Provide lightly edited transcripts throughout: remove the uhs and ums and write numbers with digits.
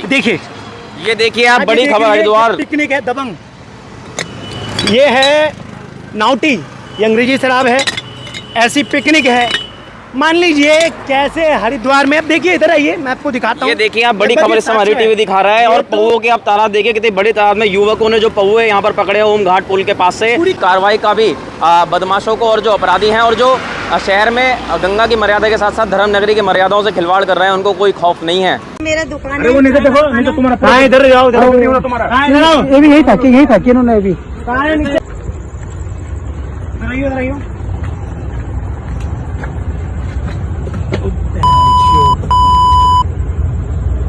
देखिए, ये देखिए आप, बड़ी खबर हरिद्वार। पिकनिक है दबंग, ये है नाउटी, ये अंग्रेजी शराब है, ऐसी पिकनिक है। मान लीजिए कैसे हरिद्वार में, अब देखिए इधर आइए मैं आपको दिखाता हूँ। ये देखिए आप, बड़ी खबर इस समय हरी टीवी दिखा रहा है। और पौओं के आप तादाद देखिए, कितनी बड़ी तादाद में युवकों ने जो पौए यहाँ पर पकड़े ओम घाट पुल के पास से। पूरी कार्रवाई का भी बदमाशों को और जो अपराधी हैं और जो शहर में गंगा की मर्यादा के साथ साथ धर्म नगरी की मर्यादाओं से खिलवाड़ कर रहे हैं, उनको कोई खौफ नहीं है। मेरा दुकान अरे वो नहीं देखो, नहीं तो तुम्हारा इधर जाओ, ये भी यही था कि इन्होंने भी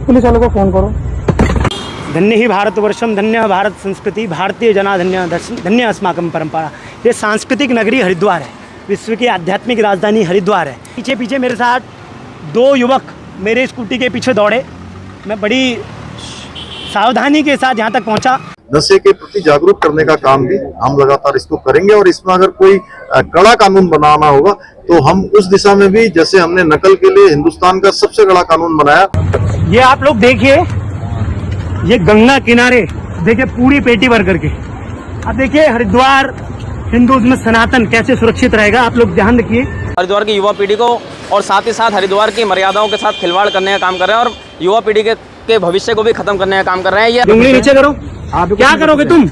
पुलिस वालों को फोन करो। धन्य ही भारतवर्षम, धन्य भारत संस्कृति, भारतीय जना धन्य धन्य अस्माकं परंपरा। ये सांस्कृतिक नगरी हरिद्वार है, विश्व की आध्यात्मिक राजधानी हरिद्वार है। पीछे पीछे मेरे साथ 2 युवक मेरे स्कूटी के पीछे दौड़े, मैं बड़ी सावधानी के साथ यहाँ तक पहुँचा। नशे के प्रति जागरूक करने का काम भी हम लगातार इसको करेंगे और इसमें अगर कोई कड़ा कानून बनाना होगा तो हम उस दिशा में भी, जैसे हमने नकल के लिए हिंदुस्तान का सबसे कड़ा कानून बनाया। ये आप लोग देखिए, ये गंगा किनारे देखिए पूरी पेटी भर करके। अब देखिए हरिद्वार हिंदुज़म में सनातन कैसे सुरक्षित रहेगा, आप लोग ध्यान रखिए। हरिद्वार की युवा पीढ़ी को और साथ ही साथ हरिद्वार की मर्यादाओं के साथ खिलवाड़ करने का काम कर रहे हैं और युवा पीढ़ी के भविष्य को भी खत्म करने का काम कर रहे हैं। ये उंगली नीचे करो, आप क्या करोगे तुम?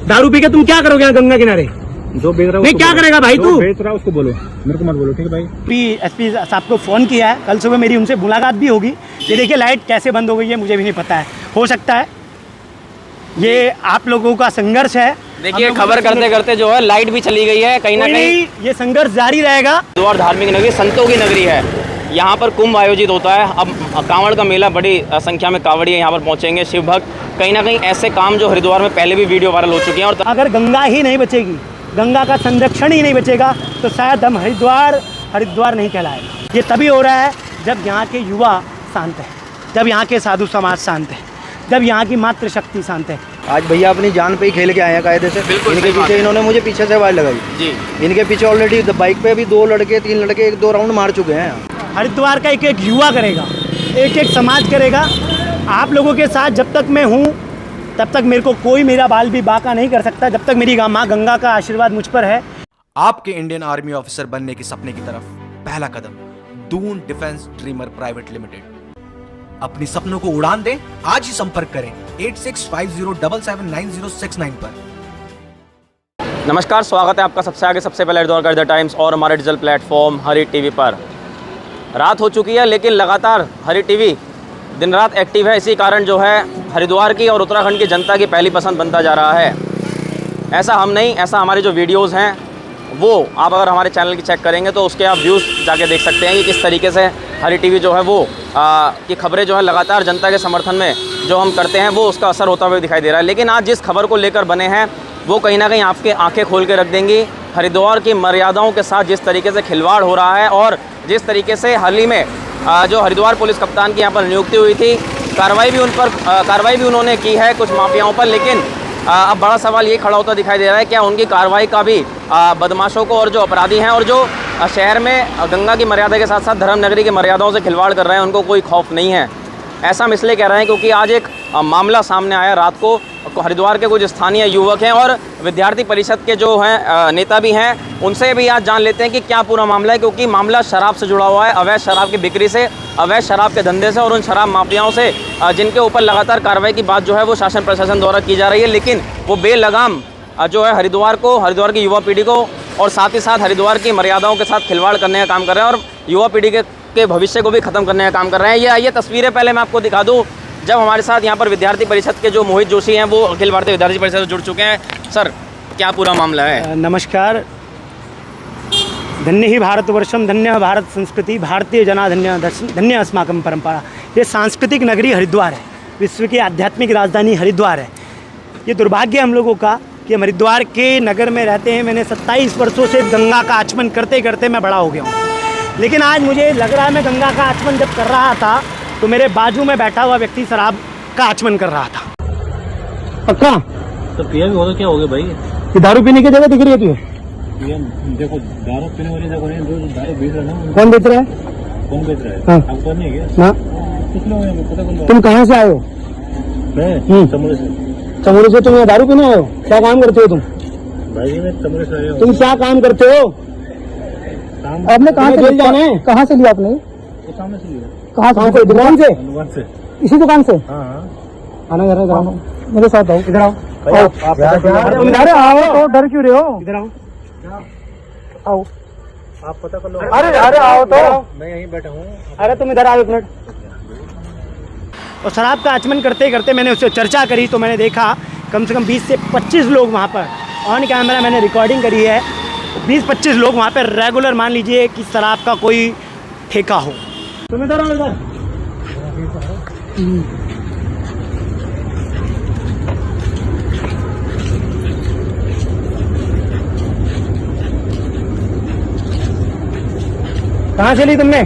दारू पी के तुम क्या करोगे यहाँ गंगा किनारे? जो बेच रहा है क्या करेगा भाई तू? बेच रहा है उसको बोलो, मेरे को मत बोलो, ठीक है भाई। एसपी साहब को फोन किया है, कल सुबह मेरी उनसे मुलाकात भी होगी। ये देखिए लाइट कैसे बंद हो गई है, मुझे भी नहीं पता है, हो सकता है ये आप लोगों का संघर्ष है। देखिए खबर करते करते जो है लाइट भी चली गई है, कहीं ना कहीं ये संघर्ष जारी रहेगा। हरिद्वार धार्मिक नगरी, संतों की नगरी है। यहाँ पर कुंभ आयोजित होता है। अब कांवड़ का मेला, बड़ी संख्या में कांवड़िए यहाँ पर पहुँचेंगे, शिव भक्त। कहीं ना कहीं ऐसे काम जो हरिद्वार में पहले भी वीडियो वायरल हो चुके हैं। और अगर गंगा ही नहीं बचेगी, गंगा का संरक्षण ही नहीं बचेगा, तो शायद हम हरिद्वार नहीं कहलाएगा। ये तभी हो रहा है जब यहाँ के युवा शांत है, जब यहाँ के साधु समाज शांत है, जब यहाँ की मातृशक्ति शांत है। आज भैया अपनी जान पे ही खेल के आए हैं कायदे से। इनके पीछे इन्होंने मुझे पीछे से वायर लगाई जी। इनके पीछे ऑलरेडी बाइक पे भी 2 लड़के 3 लड़के 1-2 राउंड मार चुके हैं। हरिद्वार का एक एक युवा करेगा, एक एक समाज करेगा। आप लोगों के साथ जब तक मैं हूँ तब तक मेरे को कोई मेरा बाल भी बाका नहीं कर सकता, जब तक मेरी माँ गंगा का आशीर्वाद मुझ पर है। आपके इंडियन आर्मी ऑफिसर बनने के सपने की तरफ पहला कदम, Doon defence dreamer private limited. अपने सपनों को उड़ान दें, आज ही संपर्क करें 8650779069 पर। नमस्कार, स्वागत है आपका सबसे आगे सबसे पहले हरिद्वार का द टाइम्स और हमारे डिजिटल प्लेटफॉर्म हरी टीवी पर। रात हो चुकी है लेकिन लगातार हरी टीवी दिन रात एक्टिव है। इसी कारण जो है हरिद्वार की और उत्तराखंड की जनता की पहली पसंद बनता जा रहा है। ऐसा हम नहीं, ऐसा हमारे जो वीडियोस हैं वो आप अगर हमारे चैनल की चेक करेंगे तो उसके आप व्यूज़ जाके देख सकते हैं कि किस तरीके से हरी टीवी जो है वो की खबरें जो है लगातार जनता के समर्थन में जो हम करते हैं वो उसका असर होता हुआ दिखाई दे रहा है। लेकिन आज जिस खबर को लेकर बने हैं वो कहीं ना कहीं आपके आंखें खोल के रख देंगी। हरिद्वार की मर्यादाओं के साथ जिस तरीके से खिलवाड़ हो रहा है और जिस तरीके से हाल ही में जो हरिद्वार पुलिस कप्तान की यहाँ पर नियुक्ति हुई थी, कार्रवाई भी उन्होंने की है कुछ माफियाओं पर। लेकिन अब बड़ा सवाल ये खड़ा होता दिखाई दे रहा है, क्या उनकी कार्रवाई का भी बदमाशों को और जो अपराधी हैं और जो शहर में गंगा की मर्यादा के साथ साथ धर्म नगरी की मर्यादाओं से खिलवाड़ कर रहे हैं उनको कोई खौफ नहीं है। ऐसा हम इसलिए कह रहे हैं क्योंकि आज एक मामला सामने आया। रात को हरिद्वार के कुछ स्थानीय युवक हैं और विद्यार्थी परिषद के जो हैं नेता भी हैं, उनसे भी आज जान लेते हैं कि क्या पूरा मामला है। क्योंकि मामला शराब से जुड़ा हुआ है, अवैध शराब की बिक्री से, अवैध शराब के धंधे से और उन शराब माफियाओं से जिनके ऊपर लगातार कार्रवाई की बात जो है वो शासन प्रशासन द्वारा की जा रही है। लेकिन वो बेलगाम जो है हरिद्वार की युवा पीढ़ी को और साथ ही साथ हरिद्वार की मर्यादाओं के साथ खिलवाड़ करने का काम कर रहे हैं और युवा पीढ़ी के भविष्य को भी ख़त्म करने का काम कर रहे हैं। ये तस्वीरें पहले मैं आपको दिखा दूँ। जब हमारे साथ यहाँ पर विद्यार्थी परिषद के जो मोहित जोशी हैं वो अखिल भारतीय विद्यार्थी परिषद से जुड़ चुके हैं। सर, क्या पूरा मामला है? नमस्कार। धन्य ही भारतवर्षम, धन्य भारत संस्कृति, भारतीय जना धन्य अस्माकं परंपरा। ये सांस्कृतिक नगरी हरिद्वार है, विश्व की आध्यात्मिक राजधानी हरिद्वार है। ये दुर्भाग्य हम लोगों का कि हम हरिद्वार के नगर में रहते हैं। मैंने 27 वर्षों से गंगा का आचमन करते करते मैं बड़ा हो गया हूँ। लेकिन आज मुझे लग रहा है मैं गंगा का आचमन जब कर रहा था तो मेरे बाजू में बैठा हुआ व्यक्ति शराब का आचमन कर रहा था। पक्का? तो पिया भी हो तो क्या हो गया भाई? ये दारू पीने की जगह दिख रही है तुझे? देखो दारू पीने वाली जगह नहीं, जो दारू बेच रहा है ना। कौन बेच रहा है? कौन बेच रहा है? हाँ। आपको नहीं है क्या? ना। कुछ लोग हैं, पता कौन तुम कहाँ से आए हो? मैं चमोली से। चमोली से? तुम यहाँ दारू पीने आए हो? क्या काम करते हो तुम? भाई मैं चमोली से आया हूँ। तुम क्या काम करते हो? आपने कहाँ से जाना है? कहाँ से लिया आपने? वो सामने से लिया। कहाँ से? दुकान से? दुकान से। इसी दुकान से? हाँ हाँ। आना जरा, इधर आओ, मेरे साथ आओ, इधर आओ। तुम इधर आओ तो डर क्यों रहे हो? इधर आओ, आओ, आप पता कर लो। अरे आओ तो। मैं यहीं बैठा हूँ। अरे तुम इधर आओ एक मिनट। और शराब का आचमन करते करते मैंने उससे चर्चा करी तो मैंने देखा कम से कम 20 से 25 लोग वहाँ पर ऑन कैमरा, मैंने रिकॉर्डिंग करी है, 20-25 लोग वहाँ पर रेगुलर मान लीजिए कि शराब का कोई ठेका हो। तुम इधर आओ, इधर। कहाँ से ली तुमने?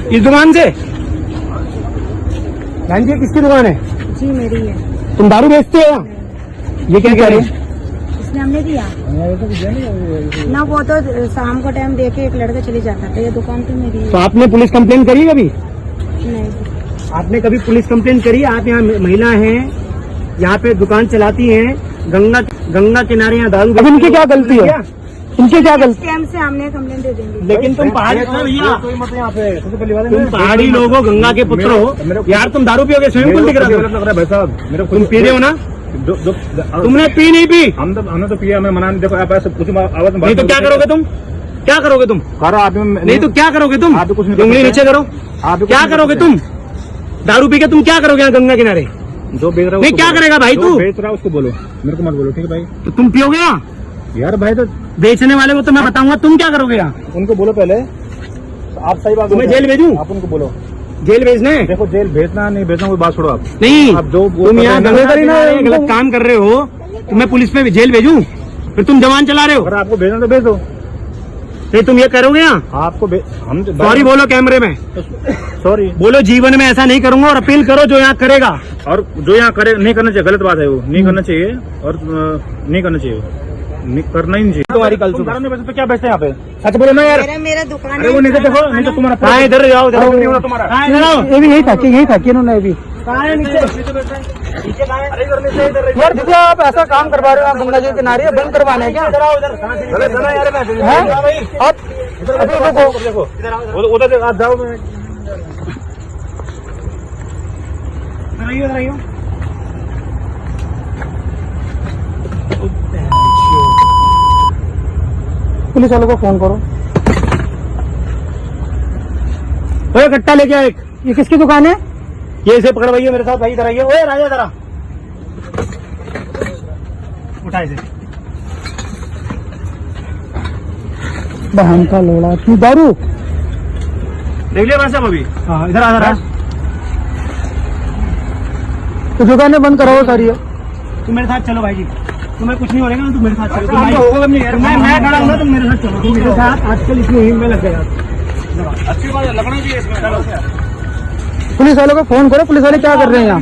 इस दुकान से? बहन जी किसकी दुकान है? जी मेरी है। तुम दारू बेचते हो? ये क्या कह रही है? इसने हमने दिया ना, वो तो शाम को टाइम दे के एक लड़का चले जाता था। ये दुकान तो मेरी है। तो आपने पुलिस कंप्लेन करी कभी? नहीं। आपने कभी पुलिस कंप्लेन करी? आप यहाँ महिला हैं, यहाँ पे दुकान चलाती हैं, गंगा किनारे यहाँ दारू। अब इनकी क्या गलती है? इनकी क्या गलती? टाइम से हमने कंप्लेन दे देंगे। लेकिन तुम पहाड़ी तुम पहाड़ी लोग हो, गंगा के पुत्र हो यार, तुम दारू पियोगे? स्विमिंग पूल दिख रहा है भाई साहब। तुम पी रहे हो ना? तुमने पी नहीं पी? हमने तो पिया। मैं मना नहीं। देखो आप ऐसे कुछ आवाज में नहीं तो क्या करोगे तुम? क्या करोगे तुम? करो आप। नहीं तो क्या करोगे तुम? आप कुछ नहीं उंगली नीचे करो। आप क्या करोगे तुम? दारू पी के तुम क्या करोगे यहाँ गंगा किनारे? जो बेच रहा नहीं क्या करेगा भाई तू? बेच रहा है उसको बोलो, मेरे को मत बोलो, ठीक है भाई? तो तुम पियोगे यहाँ? यार भाई तो बेचने वाले को तो मैं बताऊंगा, तुम क्या करोगे यहाँ? उनको बोलो पहले। आप सही बात। तुम्हें जेल भेजूं? आप उनको बोलो। जेल भेजने? देखो जेल भेजना नहीं भेजना कोई बात छोड़ो आप। नहीं, आप जो तुम यहाँ गंगा किनारे गलत काम कर रहे हो तो मैं पुलिस में जेल भेजूं? फिर तुम जवान चला रहे हो? अगर आपको भेजना तो भेज दो। नहीं तुम ये करोगे यहाँ? आपको हम सॉरी बोलो कैमरे में, सॉरी बोलो जीवन में ऐसा नहीं करूंगा, और अपील करो जो यहाँ करेगा। और जो यहाँ करे नहीं करना चाहिए, गलत बात है वो, नहीं करना चाहिए और नहीं करना चाहिए, करना ही नहीं चाहिए। तुम्हारी कल तुम दारू नहीं बेचते तो क्या बेचते हैं यहाँ पे? सच बोलो ना यार। मेरा दुकान अरे वो नीचे देखो, नीचे तुम्हारा। हाँ इधर जाओ, इधर नहीं तुम्हारा। ये भी यही था कि इन्होंने भी यार दीदी आप ऐसा काम करवा रहे हो आप गंगा जी के किनारे, बंद करवाना है क्या? उधर आप जाओ। पुलिस वालों को फोन करो। ओए कट्टा लेके आओ एक। ये किसकी दुकान है? ये इसे पकड़वाइए मेरे साथ भाई, इधर आइए। ओए राजा जरा उठा इसे। बहन का लोड़ा, तू दारू देख लिया भाई साहब अभी? हाँ इधर आ। तो दुकानें बंद कराओ सारी। तुम मेरे साथ चलो भाई जी, तुम्हें कुछ नहीं हो रहेगा, तुम मेरे साथ चलो। मैं खड़ा हूँ ना, तुम मेरे साथ चलो। तुम मेरे साथ आजकल इस मुहिम में लग गया। अच्छी बात है, लगना चाहिए इसमें। चलो पुलिस वालों को फोन करो। पुलिस वाले क्या कर रहे हैं यहाँ?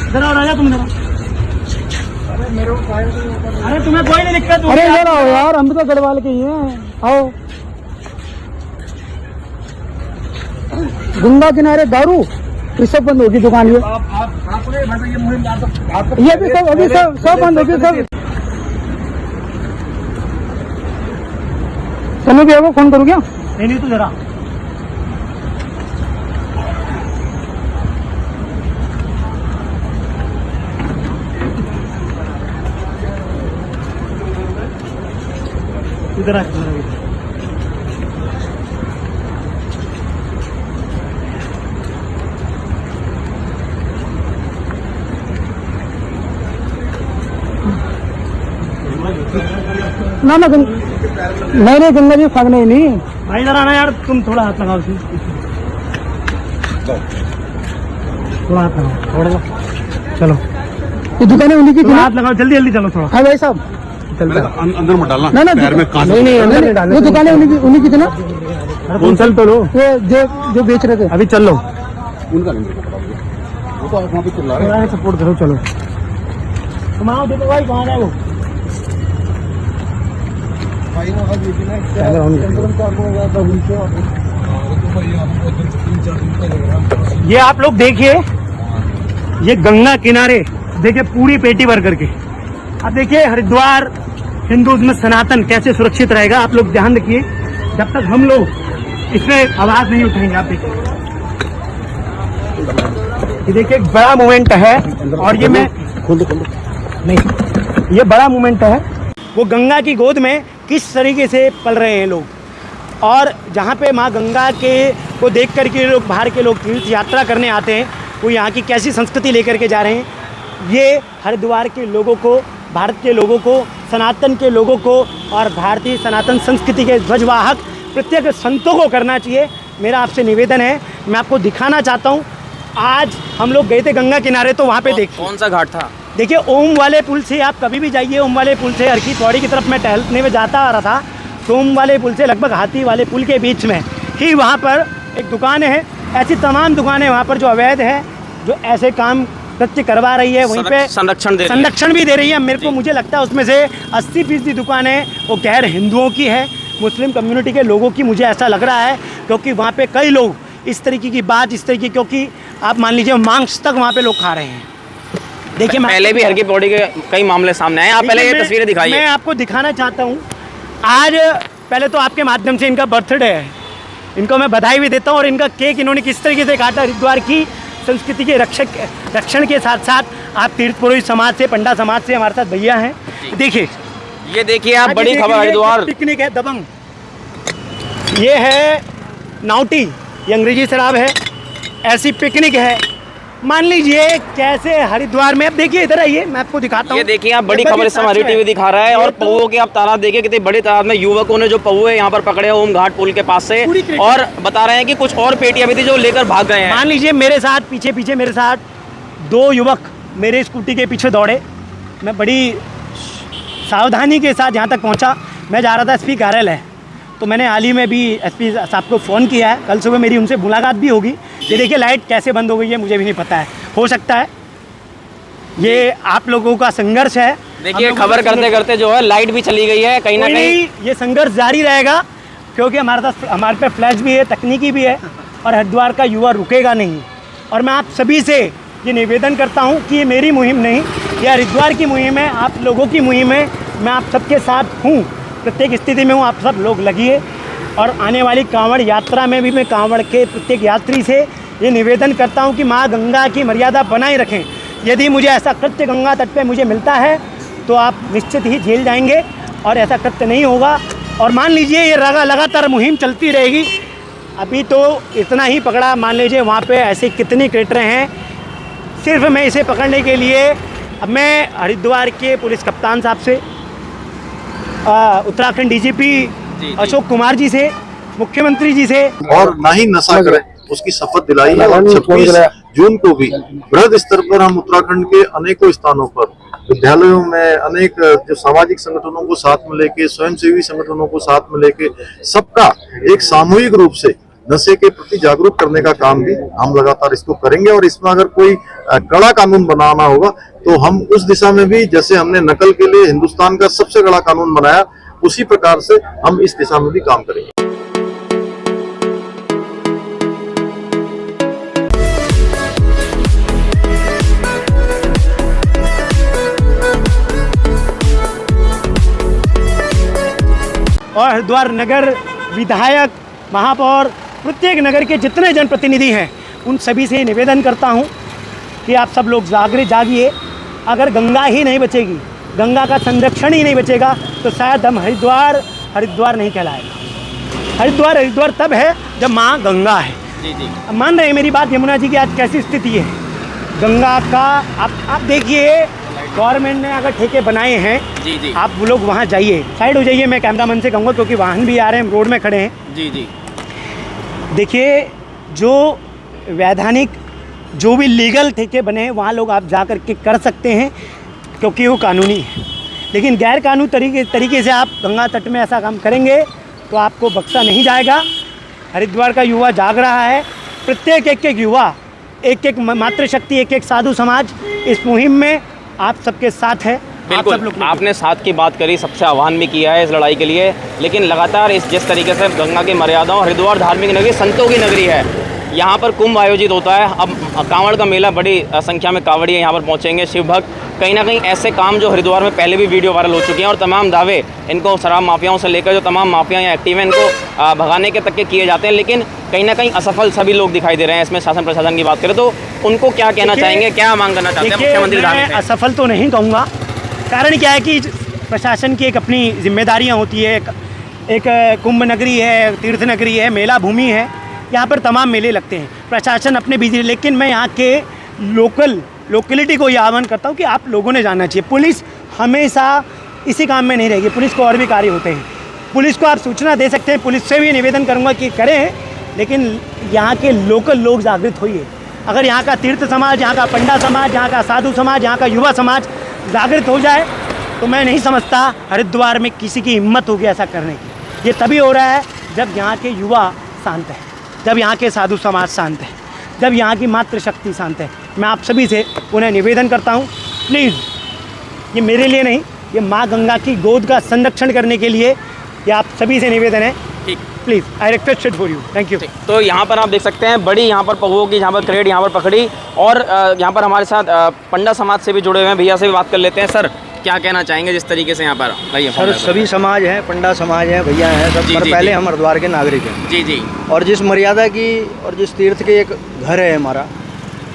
इधर आओ राजा, तुम इधर आओ। अरे तुम्हें कोई नहीं दिक्कत। अरे इधर आओ यार, हम तो गढ़वाल के ही हैं, आओ। गंगा किनारे दारू, ये सब बंद होगी दुकान। ये भी सब अभी सब बंद होगी सब। चलो भैया को फोन करूँ क्या? नहीं तो जरा इधर आ। ना नहीं गंगा जी भागने ही नहीं भाई। इधर आना यार, तुम थोड़ा हाथ लगाओ उसमें, थोड़ा हाथ लगाओ, थोड़ा चलो। ये दुकानें उन्हीं की, हाथ लगाओ जल्दी जल्दी चलो थोड़ा। हाँ भाई साहब अंदर मत डालना। ना नहीं अंदर नहीं डालना। ये दुकानें उन्हीं की थी ना? कौन चल तो लो, ये जो बेच रहे थे। अभी चल लो, उनका नहीं वो तो वहाँ पे चिल्ला रहे हैं। सपोर्ट करो चलो। तुम आओ देखो भाई कहाँ जाए वो। ये आप लोग देखिए, ये गंगा किनारे देखिए पूरी पेटी भर करके। अब देखिए हरिद्वार हिंदू में सनातन कैसे सुरक्षित रहेगा, आप लोग ध्यान रखिए। जब तक हम लोग इसमें आवाज नहीं उठाएंगे, आप देखिए ये देखिए एक बड़ा मूवमेंट है। और ये मैं नहीं, ये बड़ा मूवमेंट है। वो गंगा की गोद में किस तरीके से पल रहे हैं लोग, और जहाँ पे माँ गंगा के को देख करके लोग, बाहर के लोग तीर्थ यात्रा करने आते हैं, वो यहाँ की कैसी संस्कृति लेकर के जा रहे हैं। ये हरिद्वार के लोगों को, भारत के लोगों को, सनातन के लोगों को और भारतीय सनातन संस्कृति के ध्वजवाहक प्रत्येक संतों को करना चाहिए। मेरा आपसे निवेदन है, मैं आपको दिखाना चाहता हूँ। आज हम लोग गए थे गंगा किनारे, तो वहाँ पे देखिए कौन सा घाट था? देखिए ओम वाले पुल से आप कभी भी जाइए, ओम वाले पुल से हरकी पौड़ी की तरफ मैं टहलने में जाता आ रहा था, तो ओम वाले पुल से लगभग हाथी वाले पुल के बीच में ही वहाँ पर एक दुकान है। ऐसी तमाम दुकानें वहाँ पर जो अवैध है, जो ऐसे काम कृत्य करवा रही है, वहीं पे संरक्षण भी दे रही है। मुझे लगता है उसमें से 80% दुकानें वो गैर हिंदुओं की है, मुस्लिम कम्युनिटी के लोगों की, मुझे ऐसा लग रहा है। क्योंकि वहाँ पे कई लोग इस तरीके की बात, इस तरीके, क्योंकि आप मान लीजिए मांस तक वहाँ पे लोग खा रहे हैं। देखिए पहले भी हरकी पौड़ी के कई मामले सामने आए, आप पहले ये तस्वीरें दिखाइए। मैं आपको दिखाना चाहता हूँ। आज पहले तो आपके माध्यम से इनका बर्थडे है, इनको मैं बधाई भी देता हूँ। और इनका केक इन्होंने किस तरीके से काटा, हरिद्वार की संस्कृति के रक्षण के साथ साथ आप तीर्थ पुरोहित समाज से, पंडा समाज से हमारे साथ भैया हैं। देखिए, ये देखिए आप, बड़ी खबर हरिद्वार पिकनिक है दबंग। ये है नाउटी, ये अंग्रेजी शराब है, ऐसी पिकनिक है। मान लीजिए कैसे हरिद्वार में, अब देखिए इधर आइए, मैं आपको दिखाता हूँ। ये देखिए आप, बड़ी खबर इस समय हरी टीवी दिखा रहा है। और पौओं के आप तालाब देखिए, कितनी बड़ी तादाद में युवकों ने जो पौए यहाँ पर पकड़े हैं ओम घाट पुल के पास से, और बता रहे हैं कि कुछ और पेटियां भी थी जो लेकर भाग गए हैं। मान लीजिए मेरे साथ पीछे मेरे साथ 2 युवक मेरे स्कूटी के पीछे दौड़े। मैं बड़ी सावधानी के साथ यहाँ तक पहुँचा। मैं जा रहा था एसपी कार्यालय, तो मैंने हाल ही में भी एसपी साहब को फ़ोन किया है। कल सुबह मेरी उनसे मुलाकात भी होगी। ये देखिए लाइट कैसे बंद हो गई है, मुझे भी नहीं पता है। हो सकता है ये आप लोगों का संघर्ष है। देखिए खबर करते करते जो है लाइट भी चली गई है, कहीं ना कहीं ये संघर्ष जारी रहेगा, क्योंकि हमारे पे फ्लैश भी है, तकनीकी भी है, और हरिद्वार का युवा रुकेगा नहीं। और मैं आप सभी से ये निवेदन करता हूँ कि ये मेरी मुहिम नहीं, ये हरिद्वार की मुहिम है, आप लोगों की मुहिम है। मैं आप सबके साथ हूँ, प्रत्येक स्थिति में हूँ। आप सब लोग लगिए। और आने वाली कांवड़ यात्रा में भी मैं कांवड़ के प्रत्येक यात्री से ये निवेदन करता हूँ कि माँ गंगा की मर्यादा बनाए रखें। यदि मुझे ऐसा कृत्य गंगा तट पे मुझे मिलता है, तो आप निश्चित ही झेल जाएंगे, और ऐसा कृत्य नहीं होगा। और मान लीजिए ये लगातार मुहिम चलती रहेगी। अभी तो इतना ही पकड़ा, मान लीजिए वहाँ पे ऐसे कितनी क्रेटरें हैं। सिर्फ मैं इसे पकड़ने के लिए अब मैं हरिद्वार के पुलिस कप्तान साहब से, उत्तराखंड डीजीपी अशोक कुमार जी से, मुख्यमंत्री जी से, और ना ही नशा करें उसकी शपथ दिलाई है। और 26 जून को भी बृहद स्तर पर हम उत्तराखंड के अनेकों स्थानों पर, विद्यालयों में, अनेक जो सामाजिक संगठनों को साथ में लेके, स्वयंसेवी संगठनों को साथ में लेके, सबका एक सामूहिक रूप से नशे के प्रति जागरूक करने का काम भी हम लगातार इसको करेंगे। और इसमें अगर कोई कड़ा कानून बनाना होगा, तो हम उस दिशा में भी, जैसे हमने नकल के लिए हिंदुस्तान का सबसे कड़ा कानून बनाया, उसी प्रकार से हम इस दिशा में भी काम करेंगे। और हरिद्वार नगर विधायक, महापौर, प्रत्येक नगर के जितने जनप्रतिनिधि हैं, उन सभी से निवेदन करता हूं कि आप सब लोग जागिए। अगर गंगा ही नहीं बचेगी, गंगा का संरक्षण ही नहीं बचेगा, तो शायद हम हरिद्वार नहीं कहलाएगा। हरिद्वार तब है जब माँ गंगा है। जी। मान रहे हैं मेरी बात? यमुना जी की आज कैसी स्थिति है गंगा का? आप देखिए, गवर्नमेंट ने अगर ठेके बनाए हैं, जी। आप वो लोग वहाँ जाइए, साइड हो जाइए। मैं कैमरामैन से कहूँगा, क्योंकि वाहन भी आ रहे हैं, रोड में खड़े हैं। जी। देखिए, जो वैधानिक, जो भी लीगल ठेके बने हैं, वहाँ लोग आप जा कर के कर सकते हैं, क्योंकि वो कानूनी है। लेकिन गैर कानूनी तरीके से आप गंगा तट में ऐसा काम करेंगे, तो आपको बख्शा नहीं जाएगा। हरिद्वार का युवा जाग रहा है। प्रत्येक एक युवा, एक मातृशक्ति, एक साधु समाज इस मुहिम में आप सबके साथ है। आप सब लोग बिल्कुल, आपने साथ की बात करी, सबसे आह्वान भी किया है इस लड़ाई के लिए, लेकिन लगातार इस जिस तरीके से गंगा की मर्यादाओं, हरिद्वार धार्मिक नगरी, संतों की नगरी है, यहाँ पर कुंभ आयोजित होता है। अब कांवड़ का मेला, बड़ी संख्या में कांवड़िए यहाँ पर पहुँचेंगे, शिव भक्त। कहीं ना कहीं ऐसे काम जो हरिद्वार में पहले भी वीडियो वायरल हो चुके हैं और तमाम दावे इनको शराब माफियाओं से लेकर जो तमाम माफिया या एक्टिव हैं इनको भगाने के तक के किए जाते हैं, लेकिन कहीं ना कहीं असफल सभी लोग दिखाई दे रहे हैं। इसमें शासन प्रशासन की बात करें तो उनको क्या कहना चाहेंगे, क्या मांग करना चाहते हैं मुख्यमंत्री मैं असफल तो नहीं कहूँगा। कारण क्या है कि प्रशासन की एक अपनी जिम्मेदारियाँ होती है। एक कुंभ नगरी है, तीर्थ नगरी है, मेला भूमि है, यहाँ पर तमाम मेले लगते हैं, प्रशासन अपने बिजी। लेकिन मैं यहाँ के लोकलिटी को ये आह्वान करता हूँ कि आप लोगों ने जानना चाहिए, पुलिस हमेशा इसी काम में नहीं रहेगी, पुलिस को और भी कार्य होते हैं। पुलिस को आप सूचना दे सकते हैं, पुलिस से भी निवेदन करूँगा कि करें, लेकिन यहाँ के लोकल लोग जागृत होइए। अगर यहाँ का तीर्थ समाज, यहाँ का पंडा समाज, यहाँ का साधु समाज, यहाँ का युवा समाज जागृत हो जाए तो मैं नहीं समझता हरिद्वार में किसी की हिम्मत होगी ऐसा करने की। ये तभी हो रहा है जब यहाँ के युवा शांत है, जब यहाँ के साधु समाज शांत है, जब यहाँ की मातृशक्ति शांत है। मैं आप सभी से उन्हें निवेदन करता हूँ, प्लीज़, ये मेरे लिए नहीं, ये माँ गंगा की गोद का संरक्षण करने के लिए ये आप सभी से निवेदन है। ठीक, please, I request it for you, thank you. तो यहाँ पर आप देख सकते हैं बड़ी यहाँ पर पहुओं की यहाँ पर क्रेड यहाँ पर पकड़ी, और यहाँ पर हमारे साथ पंडा समाज से भी जुड़े हुए हैं, भैया से भी बात कर लेते हैं। सर, क्या कहना चाहेंगे जिस तरीके से यहाँ पर भैया? सर, सभी समाज हैं, पंडा समाज है, भैया हैं सब, जी, पर जी, पहले जी। हम हरिद्वार के नागरिक हैं। जी जी। और जिस मर्यादा की और जिस तीर्थ के एक घर है हमारा,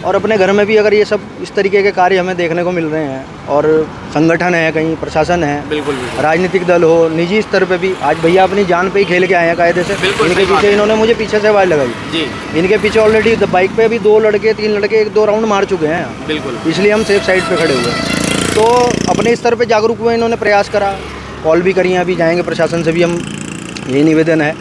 और अपने घर में भी अगर ये सब इस तरीके के कार्य हमें देखने को मिल रहे हैं, और संगठन है, कहीं प्रशासन है, बिल्कुल, राजनीतिक दल हो, निजी स्तर पे भी, आज भैया अपनी जान पे ही खेल के आए हैं कायदे से। बिल्कुल, इनके सही बात पीछे है। इन्होंने मुझे पीछे से आवाज़ लगाई जी, इनके पीछे ऑलरेडी बाइक पे अभी 2 लड़के 3 लड़के 1-2 राउंड मार चुके हैं, बिल्कुल। इसलिए हम सेफ साइड पे खड़े हुए हैं। तो अपने स्तर पे जागरूक हुए, इन्होंने प्रयास करा, कॉल भी करी हैं, अभी जाएंगे प्रशासन से भी हम, यही निवेदन है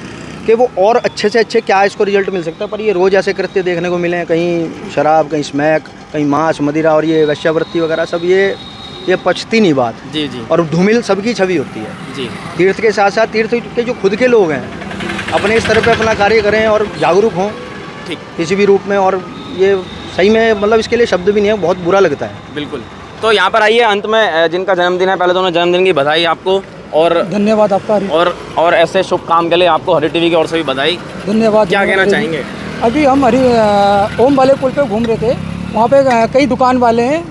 कि वो और अच्छे से अच्छे क्या इसको रिजल्ट मिल सकता है। पर ये रोज़ ऐसे कृत्य देखने को मिले हैं, कहीं शराब, कहीं स्मैक, कहीं मांस मदिरा, और ये वेश्यावृत्ति वगैरह सब, ये पचती नहीं बात। जी जी। और धूमिल सबकी छवि होती है। जी, तीर्थ के साथ साथ तीर्थ के जो खुद के लोग हैं अपने स्तर पे अपना कार्य करें और जागरूक हों ठीक, किसी भी रूप में। और ये सही में मतलब इसके लिए शब्द भी नहीं है, बहुत बुरा लगता है। बिल्कुल। तो यहाँ पर आइए, अंत में जिनका जन्मदिन है, पहले तो उन्हें जन्मदिन की बधाई आपको, और धन्यवाद आपका। और ऐसे शुभ काम के लिए आपको हरी टीवी की ओर से भी बधाई। धन्यवाद। क्या कहना चाहेंगे? अभी हम ओम वाले पुल पे घूम रहे थे, वहाँ पे कई दुकान वाले हैं,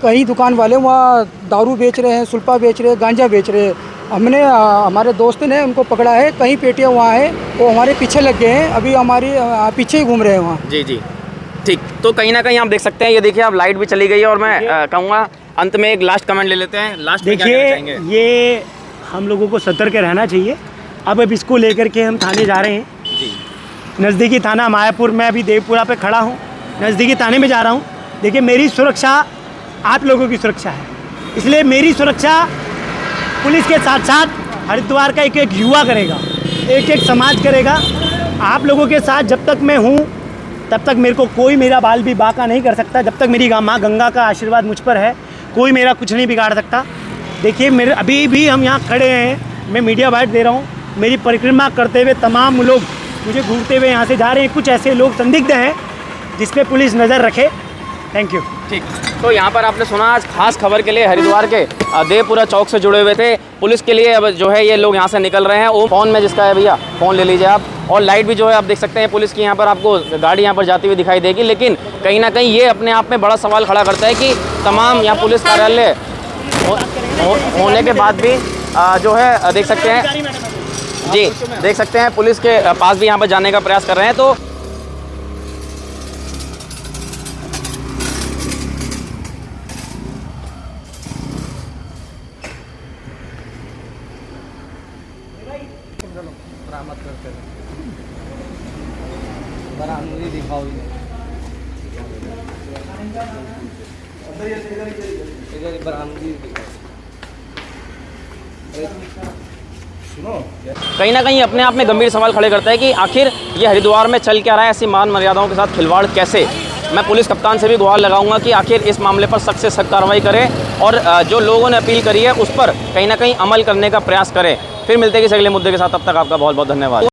कई दुकान वाले वहाँ दारू बेच रहे हैं, सुल्फा बेच रहे हैं, गांजा बेच रहे हैं। हमने हमारे दोस्त ने उनको पकड़ा है, कई पेटियाँ वहाँ है, वो हमारे पीछे लग गए हैं, अभी हमारी पीछे ही घूम रहे हैं वहाँ। जी जी, ठीक। तो कहीं ना कहीं आप देख सकते हैं, ये देखिए, अब लाइट भी चली गई है, और मैं कहूँगा अंत में एक लास्ट कमेंट ले लेते हैं। लास्ट में क्या कहना चाहेंगे? देखिए, ये हम लोगों को सतर्क रहना चाहिए। अब इसको लेकर के हम थाने जा रहे हैं जी, नज़दीकी थाना मायापुर में, अभी देवपुरा पे खड़ा हूँ, नज़दीकी थाने में जा रहा हूँ। देखिए, मेरी सुरक्षा आप लोगों की सुरक्षा है, इसलिए मेरी सुरक्षा पुलिस के साथ साथ हरिद्वार का एक एक युवा करेगा, एक एक समाज करेगा। आप लोगों के साथ जब तक मैं हूँ तब तक मेरे को कोई मेरा बाल भी बाका नहीं कर सकता। जब तक मेरी माँ गंगा का आशीर्वाद मुझ पर है, कोई मेरा कुछ नहीं बिगाड़ सकता। देखिए, मेरे अभी भी हम यहाँ खड़े हैं, मैं मीडिया बाइट दे रहा हूँ, मेरी परिक्रमा करते हुए तमाम लोग मुझे घूरते हुए यहाँ से जा रहे हैं। कुछ ऐसे लोग संदिग्ध हैं जिस पे पुलिस नज़र रखे। Thank you. ठीक। तो यहाँ पर आपने सुना, आज खास खबर के लिए हरिद्वार के देवपुरा चौक से जुड़े हुए थे पुलिस के लिए। अब जो है ये लोग यहाँ से निकल रहे हैं। वो फ़ोन में जिसका है भैया, फ़ोन ले लीजिए आप। और लाइट भी जो है आप देख सकते हैं, पुलिस की यहाँ पर आपको गाड़ी यहाँ पर जाती हुई दिखाई देगी। लेकिन कहीं ना कहीं ये अपने आप में बड़ा सवाल खड़ा करता है कि तमाम यहाँ पुलिस कार्यालय होने के बाद भी जो है देख सकते हैं, जी देख सकते हैं, पुलिस के पास भी यहाँ पर जाने का प्रयास कर रहे हैं। तो कहीं ना कहीं अपने आप में गंभीर सवाल खड़े करता है कि आखिर ये हरिद्वार में चल क्या रहा है, ऐसी मान मर्यादाओं के साथ खिलवाड़ कैसे। मैं पुलिस कप्तान से भी गुहार लगाऊंगा कि आखिर इस मामले पर सख्त से सख्त कार्रवाई करें और जो लोगों ने अपील करी है उस पर कहीं ना कहीं अमल करने का प्रयास करें। फिर मिलते हैं किसी अगले मुद्दे के साथ, तब तक आपका बहुत बहुत धन्यवाद।